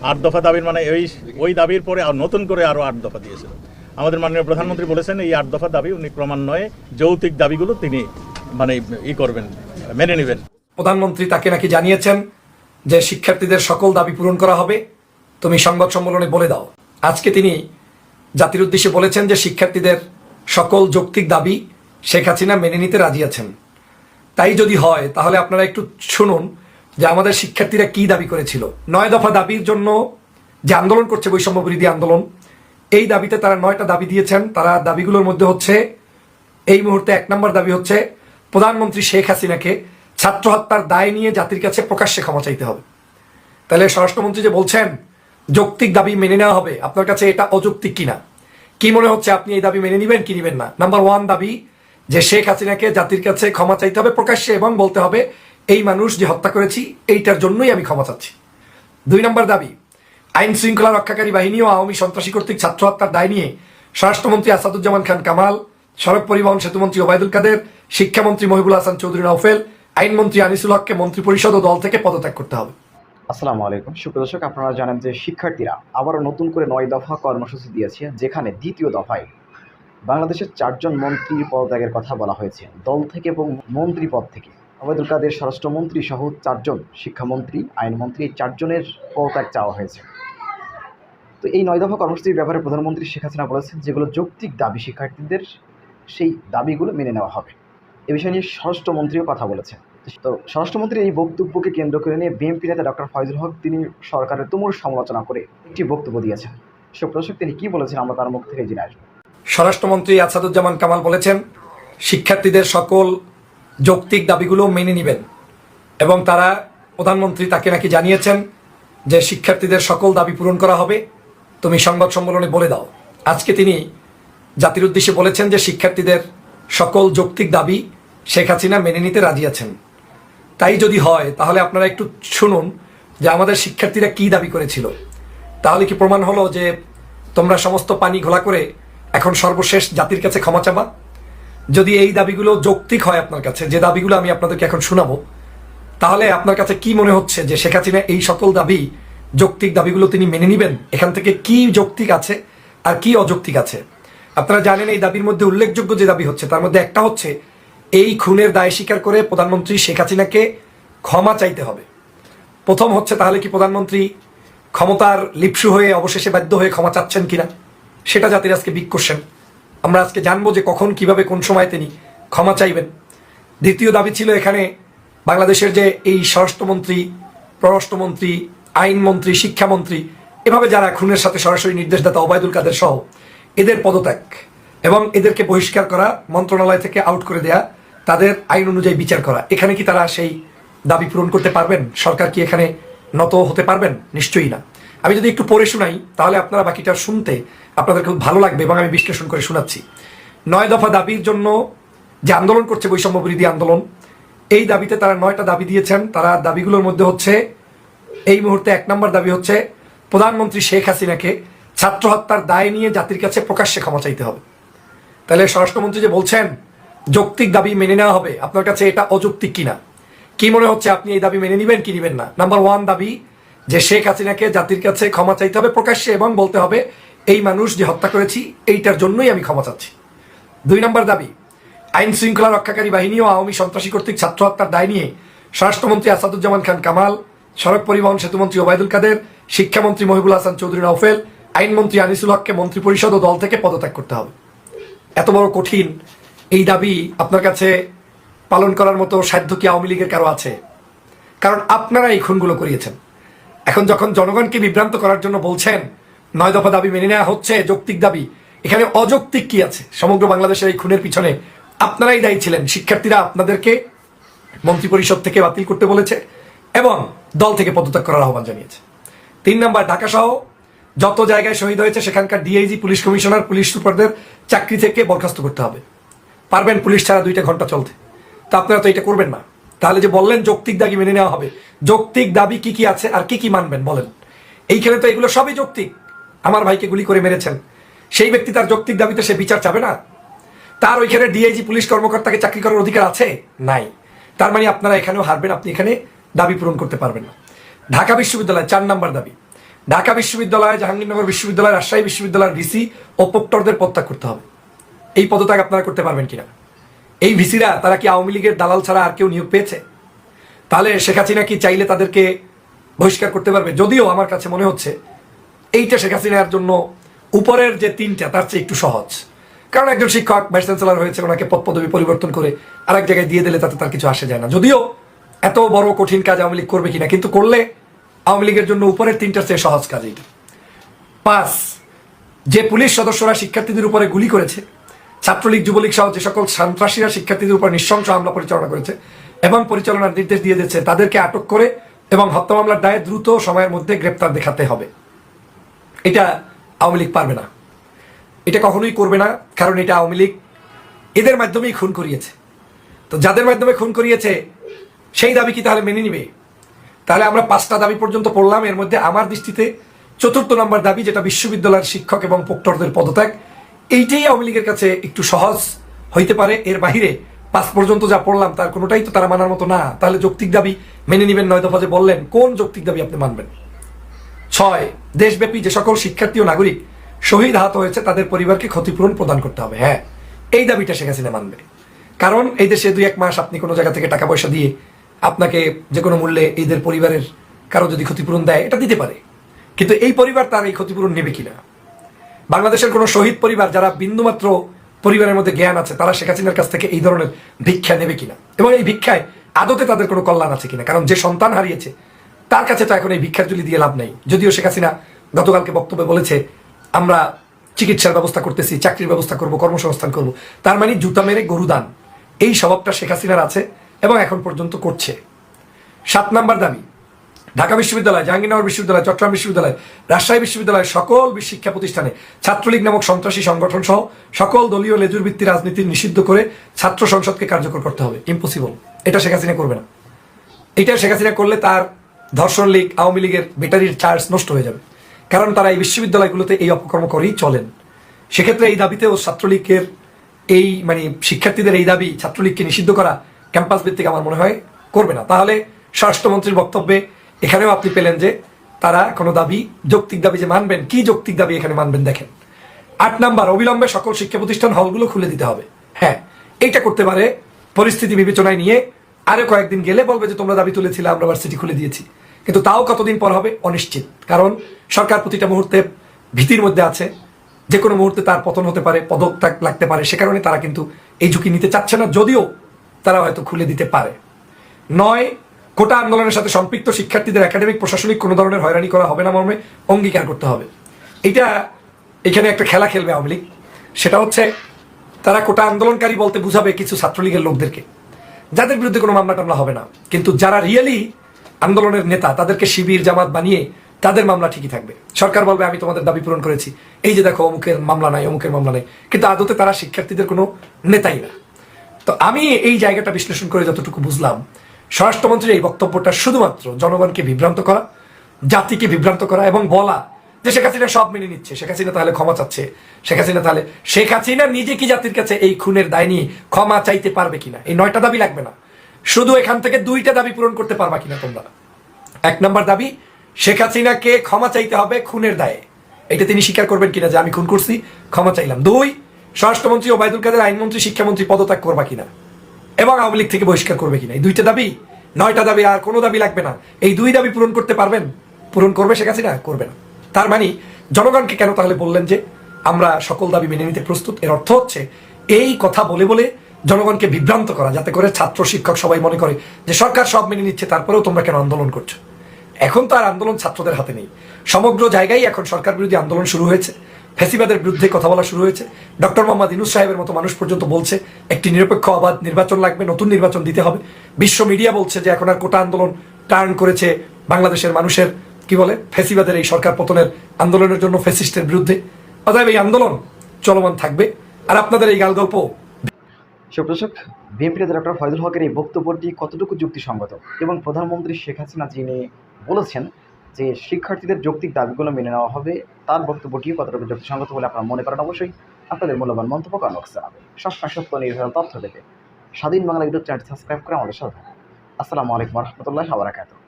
8 দফা দাবির মানে ওই দাবির পরে আর নতুন করে আরও 8 দফা দিয়েছিল। আমাদের মাননীয় প্রধানমন্ত্রী বলেছেন এই 8 দফা দাবি উনি ক্রমান্বয়ে যৌক্তিক দাবিগুলো তিনি মানে করবেন, মেনে নেবেন। প্রধানমন্ত্রী তাকে নাকি জানিয়েছেন যে শিক্ষার্থীদের সকল দাবি পূরণ করা হবে, তুমি সংবাদ সম্মেলনে বলে দাও। আজকে তিনি জাতির উদ্দেশ্যে বলেছেন যে শিক্ষার্থীদের সকল যৌক্তিক দাবি শেখ হাসিনা মেনে নিতে রাজি আছেন। তাই যদি হয় তাহলে আপনারা একটু শুনুন যে আমাদের শিক্ষার্থীরা কি দাবি করেছিল। 9 দফা দাবির জন্য যে আন্দোলন করছে বৈষম্য বিরোধী আন্দোলন, এই দাবিতে তারা 9টা দাবি দিয়েছেন। তারা দাবিগুলোর মধ্যে হচ্ছে, এই মুহূর্তে 1 নম্বর দাবি হচ্ছে প্রধানমন্ত্রী শেখ হাসিনাকে ছাত্র হত্যার দায় নিয়ে জাতির কাছে প্রকাশ্যে ক্ষমা চাইতে হবে। তাহলে স্বরাষ্ট্রমন্ত্রী যে বলছেন যৌক্তিক দাবি মেনে নেওয়া হবে, আপনার কাছে এটা অযৌক্তিক কিনা, কি মনে হচ্ছে আপনি এই দাবি মেনে নেবেন কি নেবেন না? নাম্বার 1 দাবি যে শেখ হাসিনাকে জাতির কাছে ক্ষমা চাইতে হবে প্রকাশ্যে এবং বলতে হবে এই মানুষ যে হত্যা করেছি এইটার জন্যই আমি ক্ষমা চাচ্ছি। 2 নম্বর দাবি, আইন শৃঙ্খলা রক্ষাকারী বাহিনী ও আওয়ামী সন্ত্রাসী কর্তৃক ছাত্র হত্যার দায় নিয়ে স্বরাষ্ট্রমন্ত্রী আসাদুজ্জামান খান কামাল, সড়ক পরিবহন সেতুমন্ত্রী ওবায়দুল কাদের, শিক্ষামন্ত্রী মহিবুল হাসান চৌধুরী নওফেল, আইনমন্ত্রী আনিসুল হককে মন্ত্রিপরিষদ ও দল থেকে পদত্যাগ করতে হবে। আসসালামু আলাইকুম সুপ্রিয় দর্শক, আপনারা জানেন যে শিক্ষার্থীরা আবারও নতুন করে 9 দফা কর্মসূচি দিয়েছে, যেখানে দ্বিতীয় দফায় বাংলাদেশের 4 জন মন্ত্রীর পদত্যাগের কথা বলা হয়েছে দল থেকে এবং মন্ত্রী পদ থেকে। ওবায়দুল কাদের স্বরাষ্ট্রমন্ত্রী সহ 4 জন, শিক্ষামন্ত্রী, আইনমন্ত্রী, এই 4 জনের পদত্যাগ চাওয়া হয়েছে। তো এই 9 দফা কর্মসূচির ব্যাপারে প্রধানমন্ত্রী শেখ হাসিনা বলেছেন যেগুলো যৌক্তিক দাবি শিক্ষার্থীদের, সেই দাবিগুলো মেনে নেওয়া হবে। এ বিষয় নিয়ে স্বরাষ্ট্রমন্ত্রীও কথা বলেছেন। তো স্বরাষ্ট্রমন্ত্রীর এই বক্তব্যকে কেন্দ্র করে নিয়ে বিএনপি নেতা ডক্টর ফয়জুল হক তিনি সরকারের তুমুল সমালোচনা করে একটি বক্তব্য দিয়েছেন। সুপ্রদর্শক, তিনি কি বলেছেন আমরা তার মুখ থেকে জেনে আসবো। স্বরাষ্ট্রমন্ত্রী আসাদুজ্জামান কামাল বলেছেন শিক্ষার্থীদের সকল যৌক্তিক দাবিগুলো মেনে নেবেন এবং তারা, প্রধানমন্ত্রী তাকে নাকি জানিয়েছেন যে শিক্ষার্থীদের সকল দাবি পূরণ করা হবে, তুমি সংবাদ সম্মেলনে বলে দাও। আজকে তিনি জাতির উদ্দেশ্যে বলেছেন যে শিক্ষার্থীদের সকল যৌক্তিক দাবি শেখ হাসিনা মেনে নিতে রাজি আছেন। তাই যদি হয় তাহলে আপনারা একটু শুনুন যে আমাদের শিক্ষার্থীরা কি দাবি করেছিল। তাহলে কি প্রমাণ হলো যে তোমরা সমস্ত পানি ঘোলা করে এখন সর্বশেষ জাতির কাছে ক্ষমা চাবা? যদি এই দাবিগুলো যৌক্তিক হয় আপনার কাছে, যে দাবিগুলো আমি আপনাদেরকে এখন শোনাবো, তাহলে আপনার কাছে কি মনে হচ্ছে যে শেখ হাসিনা এই সকল দাবি, যৌক্তিক দাবিগুলো তিনি মেনে নেবেন? এখান থেকে কি যৌক্তিক আছে আর কি অযৌক্তিক আছে? আপনারা জানেন এই দাবির মধ্যে উল্লেখযোগ্য যে দাবি হচ্ছে তার মধ্যে একটা হচ্ছে এই খুনের দায় স্বীকার করে প্রধানমন্ত্রী শেখ হাসিনাকে ক্ষমা চাইতে হবে। প্রথম হচ্ছে, তাহলে কি প্রধানমন্ত্রী ক্ষমতার লিপ্সু হয়ে অবশেষে বাধ্য হয়ে ক্ষমা চাচ্ছেন কিনা, সেটা জাতির আজকে বিগ কোশ্চেন। আমরা আজকে জানবো যে কখন, কিভাবে, কোন সময় তিনি ক্ষমা চাইবেন। দ্বিতীয় দাবি ছিল এখানে বাংলাদেশের যে এই স্বরাষ্ট্রমন্ত্রী, পররাষ্ট্রমন্ত্রী, আইনমন্ত্রী, শিক্ষামন্ত্রী, এভাবে যারা খুনের সাথে সরাসরি নির্দেশদাতা ওবায়দুল কাদের সহ, এদের পদত্যাগ এবং এদেরকে বহিষ্কার করা, মন্ত্রণালয় থেকে আউট করে দেয়া, তাদের আইন অনুযায়ী বিচার করা। এখানে কি তারা সেই দাবি পূরণ করতে পারবেন? সরকার কি এখানে নত হতে পারবেন? নিশ্চয়ই না। আমি যদি একটু পড়ে শোনাই তাহলে আপনারা বাকিটা শুনতে আপনাদের খুব ভালো লাগবে এবং আমি বিশ্লেষণ করে শোনাচ্ছি। 9 দফা দাবির জন্য যে আন্দোলন করছে বৈষম্য বিরোধী আন্দোলন, এই দাবিতে তারা 9টা দাবি দিয়েছেন। তারা দাবিগুলোর মধ্যে হচ্ছে, এই মুহূর্তে 1 নম্বর দাবি হচ্ছে প্রধানমন্ত্রী শেখ হাসিনাকে ছাত্র হত্যার দায় নিয়ে জাতির কাছে প্রকাশ্যে ক্ষমা চাইতে হবে। তাহলে স্বরাষ্ট্রমন্ত্রী যে বলছেন যৌক্তিক দাবি মেনে নেওয়া হবে, আপনার কাছে এটা অযৌক্তিক কিনা, কি মনে হচ্ছে আপনি এই দাবি মেনে নেবেন কি নেবেন না? নাম্বার 1 দাবি যে শেখ হাসিনাকে জাতির কাছে ক্ষমা চাইতে হবে প্রকাশ্যে এবং বলতে হবে এই মানুষ যে হত্যা করেছি এইটার জন্যই আমি ক্ষমা চাচ্ছি। 2 নম্বর দাবি, আইন শৃঙ্খলা রক্ষাকারী বাহিনী ও আওয়ামী সন্ত্রাসী কর্তৃক ছাত্র হত্যার দায় নিয়ে স্বরাষ্ট্রমন্ত্রী আসাদুজ্জামান খান কামাল, সড়ক পরিবহন সেতুমন্ত্রী ওবায়দুল কাদের, শিক্ষামন্ত্রী মহিবুল হাসান চৌধুরী নওফেল, আইনমন্ত্রী আনিসুল হককে মন্ত্রিপরিষদ ও দল থেকে পদত্যাগ করতে হবে। এত বড় কঠিন এই দাবি আপনার কাছে পালন করার মতো সাধ্য কি আওয়ামী লীগের কারো আছে? কারণ আপনারা এই খুনগুলো করিয়েছেন। এখন যখন জনগণকে বিভ্রান্ত করার জন্য বলছেন 9 দফা দাবি মেনে নেওয়া হচ্ছে যৌক্তিক দাবি, এখানে অযৌক্তিক কি আছে? সমগ্র বাংলাদেশের এই খুনের পিছনে আপনারাই দায়ী ছিলেন। শিক্ষার্থীরা আপনাদেরকে মন্ত্রিপরিষদ থেকে বাতিল করতে বলেছে এবং দল থেকে পদত্যাগ করার আহ্বান জানিয়েছে। 3 নম্বর, ঢাকা সহ যত জায়গায় শহীদ হয়েছে সেখানকার ডিআইজি, পুলিশ কমিশনার, পুলিশ সুপারদের চাকরি থেকে বরখাস্ত করতে হবে। পারবেন পুলিশ ছাড়া 2টা ঘন্টা চলতে? তা আপনারা তো এটা করবেন না। তাহলে যে বললেন যৌক্তিক দাবি মেনে নেওয়া হবে, যৌক্তিক দাবি কি কি আছে আর কি কি মানবেন বলেন? এইখানে তো এগুলো সবই যৌক্তিক। আমার ভাইকে গুলি করে মেরেছেন, সেই ব্যক্তি তার যৌক্তিক দাবিতে সে বিচার চাবে না? তার ওইখানে ডিআইজি, পুলিশ কর্মকর্তাকে চাকরি করার অধিকার আছে? নাই। তার মানে আপনারা এখানেও হারবেন, আপনি এখানে দাবি পূরণ করতে পারবেন না। ঢাকা বিশ্ববিদ্যালয় 4 নম্বর দাবি, ঢাকা বিশ্ববিদ্যালয়, জাহাঙ্গীরনগর বিশ্ববিদ্যালয়, রাজশাহী বিশ্ববিদ্যালয়ের ভিসি ও প্রক্টরদের পদত্যাগ করতে হবে। এই পদত্যাগ আপনারা করতে পারবেন কিনা? এই ভিসিরা তারা কি আওয়ামী লীগের দালাল ছাড়া আর কেউ নিয়োগ পেয়েছে? তাহলে শেখ হাসিনা কি চাইলে তাদেরকে বহিষ্কার করতে পারবে? যদিও আমার কাছে মনে হচ্ছে এইটা শেখ হাসিনার জন্য উপরের যে তিনটা তার চেয়ে একটু সহজ। কারণ একজন শিক্ষক ভাইস চ্যান্সেলর হয়েছে, ওনাকে পদ পদবি পরিবর্তন করে আরেক জায়গায় দিয়ে দিলে তাতে তার কিছু আসে যায় না। যদিও এত বড় কঠিন কাজ আওয়ামী লীগ করবে কিনা, কিন্তু করলে আওয়ামী লীগের জন্য উপরের তিনটার চেয়ে সহজ কাজ এইটা। 5, যে পুলিশ সদস্যরা শিক্ষার্থীদের উপরে গুলি করেছে, ছাত্রলীগ যুবলীগ সহ যে সকল সন্ত্রাসীরা শিক্ষার্থীদের উপর নৃশংস হামলা পরিচালনা করেছে এবং পরিচালনার নির্দেশ দিয়ে দিয়েছে, তাদেরকে আটক করে এবং হত্যা মামলার দায়ে দ্রুত সময়ের মধ্যে গ্রেপ্তার দেখাতে হবে। এটা আওয়ামী লীগ পারবে না, এটা কখনোই করবে না, কারণ এটা আওয়ামী লীগ এদের মাধ্যমেই খুন করিয়েছে। তো যাদের মাধ্যমে খুন করিয়েছে সেই দাবি কি তাহলে মেনে নিবে? তাহলে আমরা 5টা দাবি পর্যন্ত পড়লাম, এর মধ্যে আমার দৃষ্টিতে 4র্থ নম্বর দাবি, যেটা বিশ্ববিদ্যালয়ের শিক্ষক এবং প্রক্টরদের পদত্যাগ, এইটাই আওয়ামী লীগের কাছে একটু সহজ হইতে পারে। এর বাহিরে 5 পর্যন্ত যা পড়লাম তার কোনোটাই তো তারা মানার মতো না। তাহলে যৌক্তিক দাবি মেনে নিবেন 9 দফা যে বললেন, কোন যৌক্তিক দাবি আপনি মানবেন? 6, দেশব্যাপী যে সকল শিক্ষার্থী ও নাগরিক শহীদ আহত হয়েছে তাদের পরিবারকে ক্ষতিপূরণ প্রদান করতে হবে। হ্যাঁ, এই দাবিটা শেখ হাসিনা মানবে, কারণ এই দেশে 2-1 মাস আপনি কোনো জায়গা থেকে টাকা পয়সা দিয়ে আপনাকে যে কোনো মূল্যে এদের পরিবারের কারো যদি ক্ষতিপূরণ দেয়, এটা দিতে পারে, কিন্তু এই পরিবার তার এই ক্ষতিপূরণ নেবে কিনা? বাংলাদেশের কোনো শহীদ পরিবার যারা বিন্দুমাত্র পরিবারের মধ্যে জ্ঞান আছে, তারা শেখ হাসিনার কাছ থেকে এই ধরনের ভিক্ষা নেবে কিনা, এবং এই ভিক্ষায় আদতে তাদের কোনো কল্যাণ আছে কিনা? কারণ যে সন্তান হারিয়েছে তার কাছে তো এখন এই ভিক্ষার জুলি দিয়ে লাভ নেই। যদিও শেখ হাসিনা গতকালকে বক্তব্যে বলেছে আমরা চিকিৎসার ব্যবস্থা করতেছি, চাকরির ব্যবস্থা করব, কর্মসংস্থান করব, তার মানে জুতা মেরে গরু দান, এই স্বভাবটা শেখ হাসিনার আছে এবং এখন পর্যন্ত করছে। 7 নম্বর দাবি, ঢাকা বিশ্ববিদ্যালয়, জাহাঙ্গীরনগর বিশ্ববিদ্যালয়, চট্টগ্রাম বিশ্ববিদ্যালয়, রাজশাহী বিশ্ববিদ্যালয় সকল শিক্ষা প্রতিষ্ঠানে ছাত্রলীগ নামক সন্ত্রাসী সংগঠন সহ সকল দলীয় লেজুর ভিত্তি রাজনীতি নিষিদ্ধ করে ছাত্র সংসদকে কার্যকর করতে হবে। ইম্পসিবল, এটা শেখ হাসিনা করবে না। এটা শেখ হাসিনা করলে তার ধর্ষণ লীগ, আওয়ামী লীগের ব্যাটারির চার্জ নষ্ট হয়ে যাবে, কারণ তারা এই বিশ্ববিদ্যালয়গুলোতে এই অপকর্ম করেই চলেন। সেক্ষেত্রে এই দাবিতেও ছাত্রলীগের এই শিক্ষার্থীদের এই দাবি ছাত্রলীগকে নিষিদ্ধ করা ক্যাম্পাস ভিত্তিক আমার মনে হয় করবে না। তাহলে স্বরাষ্ট্রমন্ত্রীর বক্তব্যে এখানেও আপনি পেলেন যে তারা কোনো দাবি, যৌক্তিক দাবি যে মানবেন, কি যৌক্তিক দাবি এখানে মানবেন দেখেন। 8 নম্বর, অবিলম্বে সকল শিক্ষা প্রতিষ্ঠান হলগুলো খুলে দিতে হবে। হ্যাঁ, এইটা করতে পারে, পরিস্থিতি বিবেচনায় নিয়ে আরো কয়েকদিন গেলে বলবে যে তোমরা দাবি তুলেছিলে, আমরা ভার্সিটি খুলে দিয়েছি, কিন্তু তাও কতদিন পর হবে অনিশ্চিত, কারণ সরকার প্রতিটা মুহূর্তে ভীতির মধ্যে আছে, যে কোনো মুহূর্তে তার পতন হতে পারে, পদত্যাগ লাগতে পারে, সে কারণে তারা কিন্তু এই ঝুঁকি নিতে চাচ্ছে না, যদিও তারা হয়তো খুলে দিতে পারে। 9, কোটা আন্দোলনের সাথে সম্পৃক্ত শিক্ষার্থীদের একাডেমিক প্রশাসনিক কোনো ধরনের হয়রানি করা হবে না মর্মে অঙ্গীকার করতে হবে। এটা এখানে একটা খেলা খেলবে আওয়ামী লীগ, সেটা হচ্ছে তারা কোটা আন্দোলনকারী বলতে বুঝাবে কিছু ছাত্রলীগের লোকদেরকে, যাদের বিরুদ্ধে কোনো মামলা টামলা হবে না, কিন্তু যারা রিয়েলি আন্দোলনের নেতা তাদেরকে শিবির জামাত বানিয়ে তাদের মামলা ঠিকই থাকবে। সরকার বলবে আমি তোমাদের দাবি পূরণ করেছি, এই যে দেখো অমুকের মামলা নাই, অমুকের মামলা নাই, কিন্তু আদতে তারা শিক্ষার্থীদের কোনো নেতাই না। তো আমি এই জায়গাটা বিশ্লেষণ করে যতটুকু বুঝলাম, স্বরাষ্ট্রমন্ত্রীর এই বক্তব্যটা শুধুমাত্র জনগণকে বিভ্রান্ত করা, জাতিকে বিভ্রান্ত করা এবং বলা যে শেখ হাসিনা সব মেনে নিচ্ছে, শেখ হাসিনা তাহলে ক্ষমা চাচ্ছে, শেখ হাসিনা নিজে কি জাতির কাছে এই খুনের দায় নিয়ে ক্ষমা চাইতে পারবে কিনা? এই 9টা দাবি লাগবে না, শুধু এখান থেকে 2টা দাবি পূরণ করতে পারবা কিনা তোমরা। 1 নম্বর দাবি, শেখ হাসিনাকে ক্ষমা চাইতে হবে খুনের দায়ে, এটা তিনি স্বীকার করবেন কিনা যে আমি খুন করছি, ক্ষমা চাইলাম। 2, স্বরাষ্ট্রমন্ত্রী ওবায়দুল কাদের, আইনমন্ত্রী, শিক্ষামন্ত্রী পদত্যাগ করবা কিনা এবং আওয়ামী লীগ থেকে বহিষ্কার করবে কিনা। এই 2টা দাবি, 9টা দাবি, আর কোনো দাবি লাগবে না। এই 2 দাবি পূরণ করতে পারবেন, পূরণ করবে শেখ হাসিনা, করবে না। তার মানে জনগণকে কেন তাহলে বললেন যে আমরা সকল দাবি মেনে নিতে প্রস্তুত? এর অর্থ হচ্ছে এই কথা বলে বলে জনগণকে বিভ্রান্ত করা, যাতে করে ছাত্র শিক্ষক সবাই মনে করে যে সরকার সব মেনে নিচ্ছে, তারপরেও তোমরা কেন আন্দোলন করছো? এখন তো আর আন্দোলন ছাত্রদের হাতে নেই, সমগ্র জায়গায় এখন সরকার বিরোধী আন্দোলন শুরু হয়েছে, ফ্যাসিবাদের বিরুদ্ধে কথা বলা শুরু হয়েছে। ডক্টর মোহাম্মদ ইউনূস সাহেবের মতো মানুষ পর্যন্ত বলছে একটি নিরপেক্ষ অবাধ নির্বাচন লাগবে, নতুন নির্বাচন দিতে হবে। বিশ্ব মিডিয়া বলছে যে এখন আর কোটা আন্দোলন টার্ন করেছে বাংলাদেশের মানুষের কি বলে ফ্যাসিবাদের এই সরকার পতনের আন্দোলনের জন্য, ফ্যাসিস্টের বিরুদ্ধে। অতএব এই আন্দোলন চলমান থাকবে, আর আপনাদের এই গাল গল্প। সুপ্রদর্শক, বিএনপি নেতা ডক্টর ফয়জুল হকের এই বক্তব্যটি কতটুকু যুক্তিসঙ্গত এবং প্রধানমন্ত্রী শেখ হাসিনা যিনি বলেছেন যে শিক্ষার্থীদের যৌক্তিক দাবিগুলো মেনে নেওয়া হবে, তার বক্তব্যটিও কতটুকু যুক্তিসঙ্গত বলে আপনারা মনে করেন? অবশ্যই আপনাদের মূল্যবান মন্তব্য কমেন্ট বক্সে জানাবেন। সবসময় সত্য নির্ভর তথ্য পেতে স্বাধীন বাংলা ইউটিউব চ্যানেলটি সাবস্ক্রাইব করে আমাদের সাথে থাকুন। আসসালামু আলাইকুম ওয়া রাহমাতুল্লাহি ওয়া বারাকাতুহু।